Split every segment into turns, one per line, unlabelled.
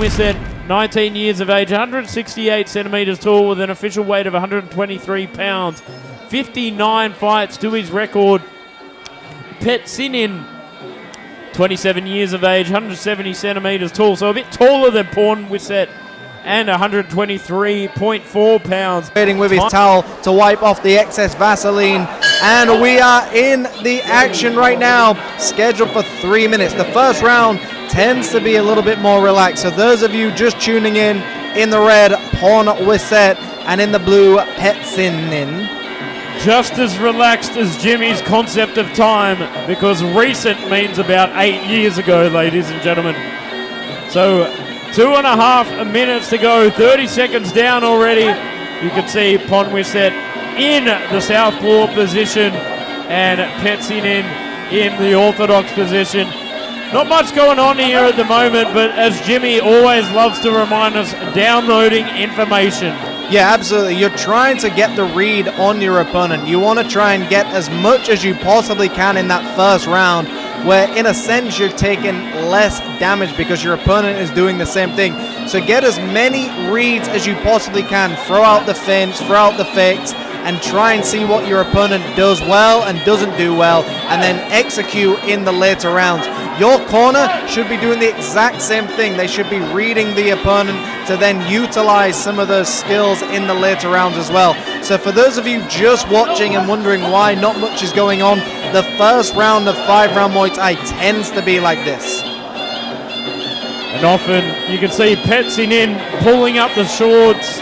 Wiset, 19 years of age, 168 centimetres tall with an official weight of 123 pounds. 59 fights to his record. Petch Sinin, 27 years of age, 170 centimetres tall, so a bit taller than Wiset, and 123.4 pounds.
Waiting with his towel to wipe off the excess Vaseline, and we are in the action right now, scheduled for 3 minutes. The first round tends to be a little bit more relaxed, so those of you just tuning in the red, Wiset, and in the blue, Petch Sinin.
Just as relaxed as Jimmy's concept of time, because recent means about 8 years ago, ladies and gentlemen. So 2.5 minutes to go, 30 seconds down already. You can see Wiset in the southpaw position and Petch Sinin in the orthodox position. Not much going on here at the moment, but as Jimmy always loves to remind us, downloading information.
Yeah, absolutely. You're trying to get the read on your opponent. You want to try and get as much as you possibly can in that first round, where in a sense you're taking less damage because your opponent is doing the same thing. So get as many reads as you possibly can. Throw out the feints, throw out the fakes, and try and see what your opponent does well and doesn't do well, and then execute in the later rounds. Your corner should be doing the exact same thing. They should be reading the opponent to then utilize some of those skills in the later rounds as well. So for those of you just watching and wondering why not much is going on, the first round of 5-round Muay Thai tends to be like this.
And often you can see Petch Sinin pulling up the shorts,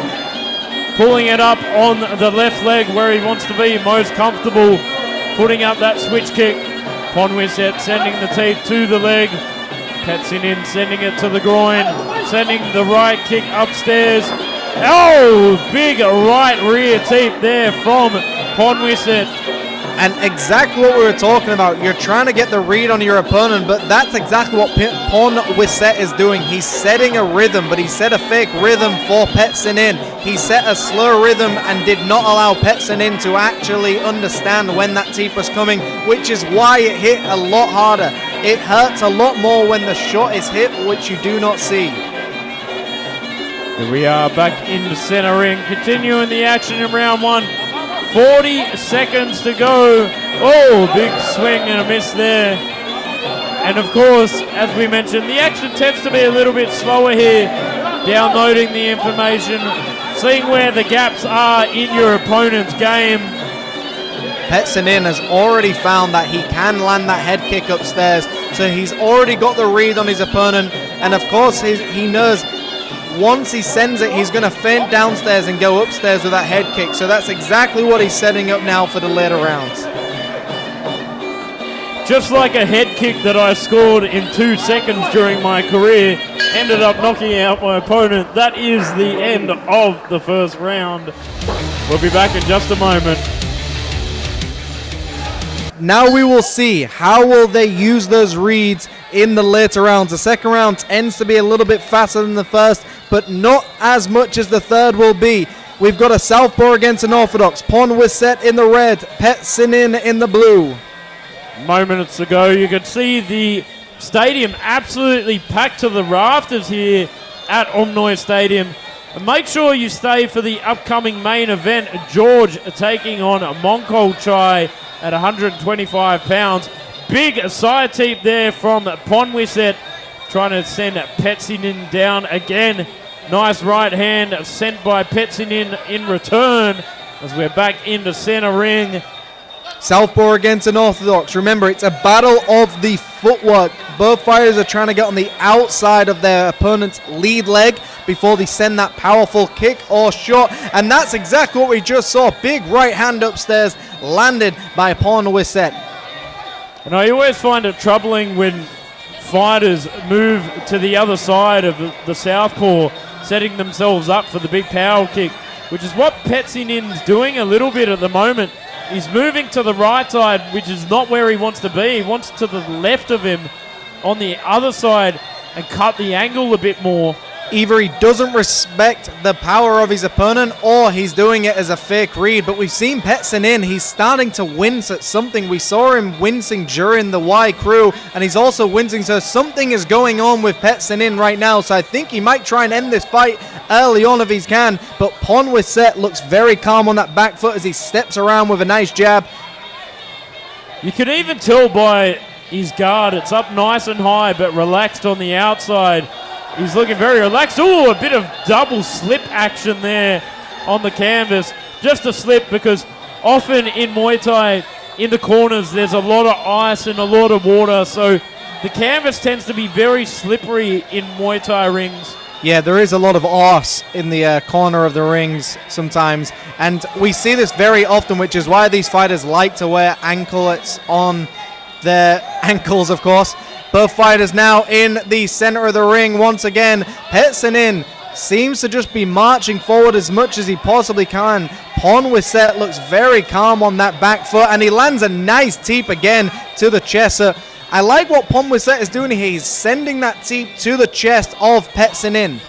pulling it up on the left leg where he wants to be most comfortable, putting up that switch kick. Wiset sending the teeth to the leg. Petch Sinin sending it to the groin, sending the right kick upstairs. Oh, big right rear teep there from Wiset.
And exactly what we were talking about. You're trying to get the read on your opponent, but that's exactly what Wiset is doing. He's setting a rhythm, but he set a fake rhythm for Petch Sinin. He set a slow rhythm and did not allow Petch Sinin to actually understand when that teep was coming, which is why it hit a lot harder. It hurts a lot more when the shot is hit, which you do not see.
Here we are back in the center ring, continuing the action in round one. 40 seconds to go. Oh, big swing and a miss there. And of course, as we mentioned, the action tends to be a little bit slower here. Downloading the information, seeing where the gaps are in your opponent's game.
Petch Sinin has already found that he can land that head kick upstairs, so he's already got the read on his opponent, and of course he knows once he sends it, he's going to feint downstairs and go upstairs with that head kick. So that's exactly what he's setting up now for the later rounds.
Just like a head kick that I scored in 2 seconds during my career, ended up knocking out my opponent. That is the end of the first round. We'll be back in just a moment.
Now we will see how will they use those reads in the later rounds. The second round tends to be a little bit faster than the first, but not as much as the third will be. We've got a southpaw against an orthodox. Wiset in the red, Petch Sinin in the blue.
Moments ago, you could see the stadium absolutely packed to the rafters here at Omnoi Stadium. And make sure you stay for the upcoming main event. George taking on Mongkol Chai at 125 pounds. Big side teep there from Wiset, trying to send Petch Sinin down again. Nice right hand sent by Petch Sinin in return as we're back in the center ring.
Southpaw against an orthodox. Remember, it's a battle of the footwork. Both fighters are trying to get on the outside of their opponent's lead leg before they send that powerful kick or shot. And that's exactly what we just saw. Big right hand upstairs landed by Wiset.
And I always find it troubling when fighters move to the other side of the southpaw, setting themselves up for the big power kick, which is what Petch Sinin's doing a little bit at the moment. He's moving to the right side, which is not where he wants to be. He wants to the left of him on the other side and cut the angle a bit more.
Either he doesn't respect the power of his opponent or he's doing it as a fake read. But we've seen Petch Sinin, he's starting to wince at something. We saw him wincing during the Y crew, and he's also wincing. So something is going on with Petch Sinin right now. So I think he might try and end this fight early on if he can. But Wiset looks very calm on that back foot as he steps around with a nice jab.
You can even tell by his guard, it's up nice and high but relaxed on the outside. He's looking very relaxed. Ooh, a bit of double slip action there on the canvas. Just a slip, because often in Muay Thai, in the corners, there's a lot of ice and a lot of water. So the canvas tends to be very slippery in Muay Thai rings.
Yeah, there is a lot of ice in the corner of the rings sometimes. And we see this very often, which is why these fighters like to wear anklets on their ankles, of course. Both fighters now in the center of the ring once again. Petch Sinin seems to just be marching forward as much as he possibly can. Wiset looks very calm on that back foot, and he lands a nice teep again to the chest. So I like what Wiset is doing here. He's sending that teep to the chest of Petch Sinin.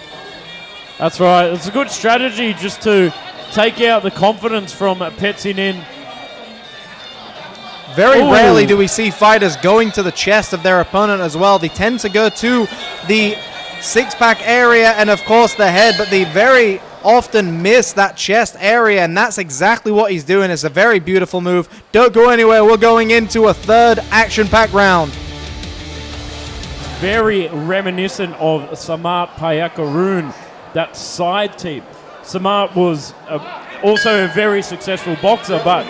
That's right. It's a good strategy just to take out the confidence from Petch Sinin.
Very rarely do we see fighters going to the chest of their opponent as well. They tend to go to the six-pack area and, of course, the head, but they very often miss that chest area, and that's exactly what he's doing. It's a very beautiful move. Don't go anywhere. We're going into a third action-packed round.
Very reminiscent of Samart Payakarun, that side teep. Samart was also a very successful boxer, but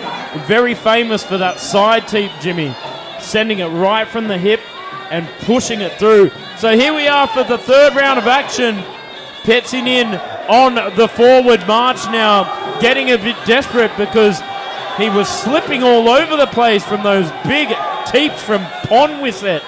very famous for that side teep, Jimmy. Sending it right from the hip and pushing it through. So here we are for the third round of action. Petch Sinin on the forward march now, getting a bit desperate because he was slipping all over the place from those big teeps from Wiset.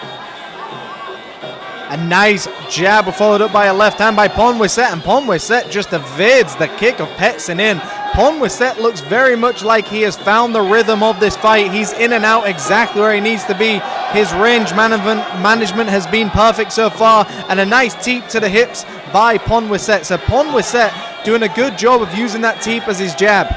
A nice jab followed up by a left hand by Wiset, and Wiset just evades the kick of Petch Sinin. Wiset looks very much like he has found the rhythm of this fight. He's in and out exactly where he needs to be. His range management has been perfect so far, and a nice teep to the hips by Wiset. So Wiset doing a good job of using that teep as his jab.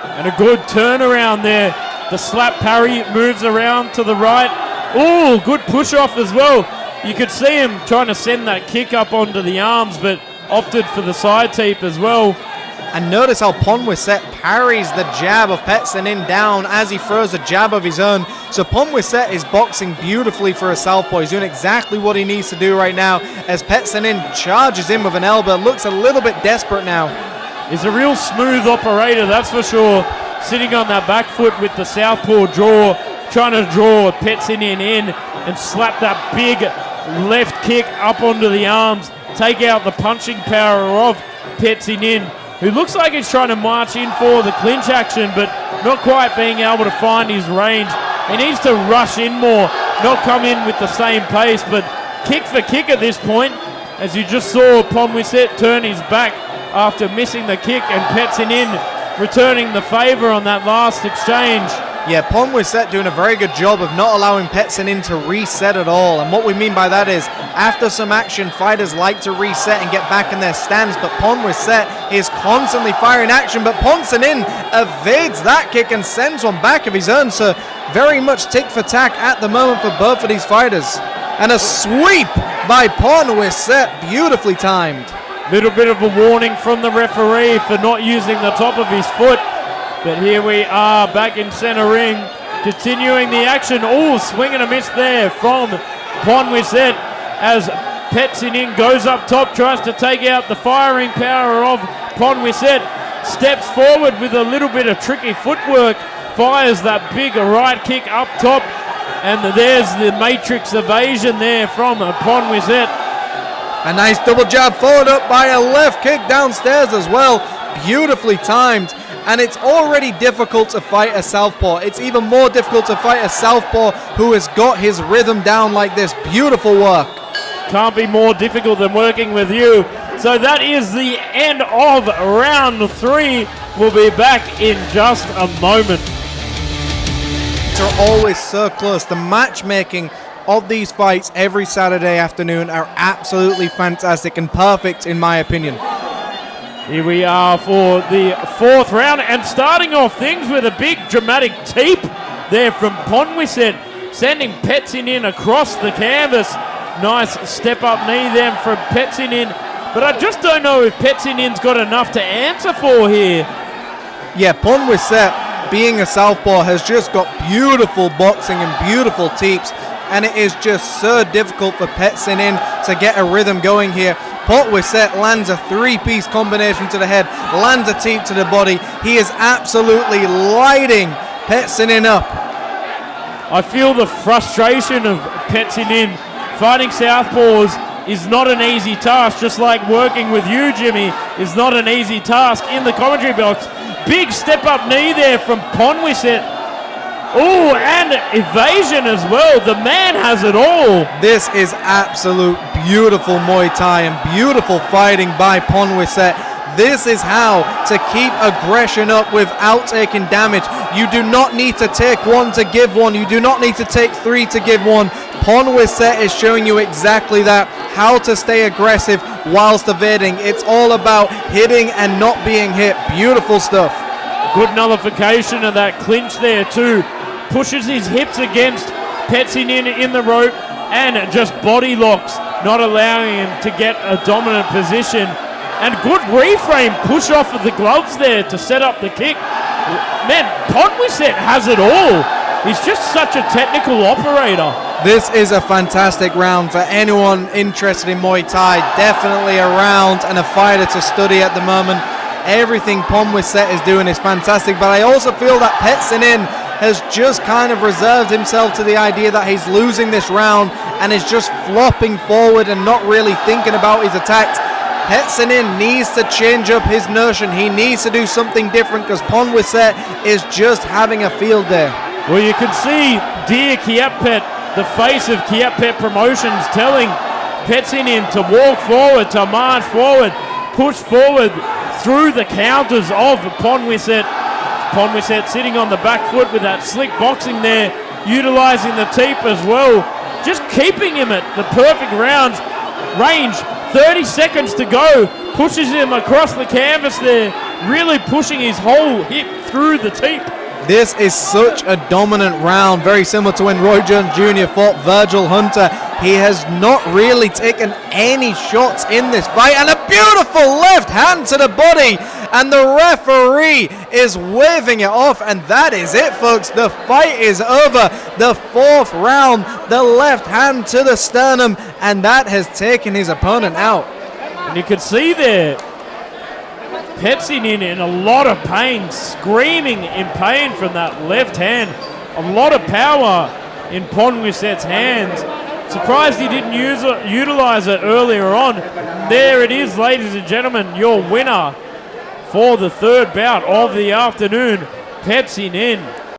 And a good turnaround there. The slap parry moves around to the right. Oh, good push off as well. You could see him trying to send that kick up onto the arms, but opted for the side teep as well.
And notice how Wiset parries the jab of Petch Sinin down as he throws a jab of his own. So Wiset is boxing beautifully for a southpaw. He's doing exactly what he needs to do right now as Petch Sinin charges in with an elbow. Looks a little bit desperate now.
He's a real smooth operator, that's for sure. Sitting on that back foot with the southpaw draw, trying to draw Petch Sinin in and slap that big left kick up onto the arms, take out the punching power of Petch Sinin, who looks like he's trying to march in for the clinch action, but not quite being able to find his range. He needs to rush in more, not come in with the same pace, but kick for kick at this point, as you just saw Wiset turn his back after missing the kick, and Petch Sinin returning the favour on that last exchange.
Yeah, Wiset doing a very good job of not allowing Petch Sinin to reset at all. And what we mean by that is, after some action, fighters like to reset and get back in their stance. But Wiset is constantly firing action. But Sinin evades that kick and sends one back of his own. So very much tick for tack at the moment for both of these fighters. And a sweep by Wiset, beautifully timed.
Little bit of a warning from the referee for not using the top of his foot. But here we are back in center ring, continuing the action. Oh, swing and a miss there from Wiset as Petch Sinin goes up top, tries to take out the firing power of Wiset. Steps forward with a little bit of tricky footwork, fires that big right kick up top, and there's the matrix evasion there from Wiset.
A nice double jab followed up by a left kick downstairs as well, beautifully timed. And it's already difficult to fight a southpaw. It's even more difficult to fight a southpaw who has got his rhythm down like this. Beautiful work.
Can't be more difficult than working with you. So that is the end of round 3. We'll be back in just a moment.
They're always so close. The matchmaking of these fights every Saturday afternoon are absolutely fantastic and perfect in my opinion.
Here we are for the 4th round, and starting off things with a big dramatic teep there from Wiset, sending Petch in across the canvas. Nice step up knee then from Petch in, but I just don't know if Petch in's got enough to answer for here.
Yeah, Wiset, being a southpaw, has just got beautiful boxing and beautiful teeps, and it is just so difficult for Petch to get a rhythm going here. Wiset lands a 3-piece combination to the head, lands a teep to the body. He is absolutely lighting Petch up.
I feel the frustration of Petch fighting southpaws is not an easy task, just like working with you, Jimmy, is not an easy task in the commentary box. Big step up knee there from Wiset. Oh, and evasion as well. The man has it all.
This is absolute beautiful Muay Thai and beautiful fighting by Wiset. This is how to keep aggression up without taking damage. You do not need to take one to give one. You do not need to take 3 to give one. Wiset is showing you exactly that, how to stay aggressive whilst evading. It's all about hitting and not being hit. Beautiful stuff.
Good nullification of that clinch there too. Pushes his hips against Petch in the rope and just body locks, not allowing him to get a dominant position. And good reframe push off of the gloves there to set up the kick. Man, Wiset has it all. He's just such a technical operator.
This is a fantastic round for anyone interested in Muay Thai. Definitely a round and a fighter to study at the moment. Everything Wiset is doing is fantastic, but I also feel that Petch has just kind of reserved himself to the idea that he's losing this round and is just flopping forward and not really thinking about his attacks. Petch needs to change up his notion. He needs to do something different because Wiset is just having a field day.
Well, you can see dear Kiatpetch, the face of Kiatpetch Promotions, telling Petch to walk forward, to march forward, push forward through the counters of Wiset. Wiset sitting on the back foot with that slick boxing there, utilising the teep as well, just keeping him at the perfect range. 30 seconds to go, pushes him across the canvas there, really pushing his whole hip through the teep.
This is such a dominant round, very similar to when Roy Jones Jr. fought Virgil Hunter. He has not really taken any shots in this fight, and a beautiful left hand to the body, and the referee is waving it off, and that is it, folks. The fight is over. The 4th round, the left hand to the sternum, and that has taken his opponent out.
And you can see there, Petch in a lot of pain, screaming in pain from that left hand. A lot of power in Wiset's hands. Surprised he didn't utilize it earlier on. There it is, ladies and gentlemen, your winner for the 3rd bout of the afternoon, Petch.